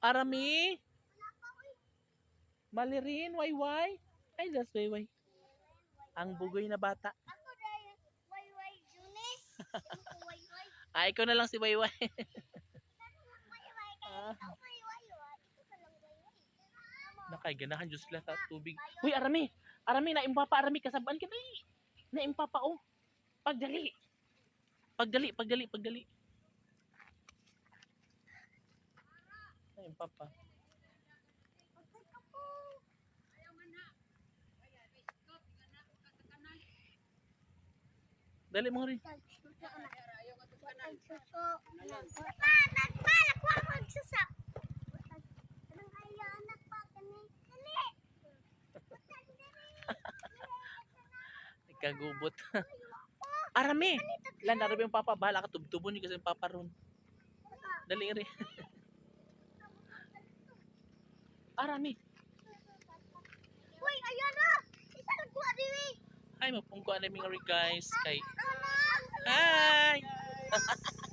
Arami? Malirin, wayway? Ay, that's wayway. Ang bugoy na bata. Ako dahil wayway Junis. Ako wayway. Ah, ikaw na lang si wayway. Wayway kaya ikaw may wayway. Ito ka lang wayway. Nakay, ganahan Diyos lang sa tubig. Uy, Arami! Arami, naimpapa, Arami, kasabaan kita eh. Naimpapa, oh. Pagdali. Pagdali. Naimpapa. Dali mo rin. Nagbalak ko ang magsusa. Anong ayaw anak pa kami? Dali! Nagkagubot. Arami! Lan, Arami yung papa. Bahala ka, tubtubon yung kasi yung papa ron. Dali rin. Arami! Uy, ayan na! Isa nagkuha din eh! Ay, mapungkuan namin nga rin guys. Kay... Anak! Hi!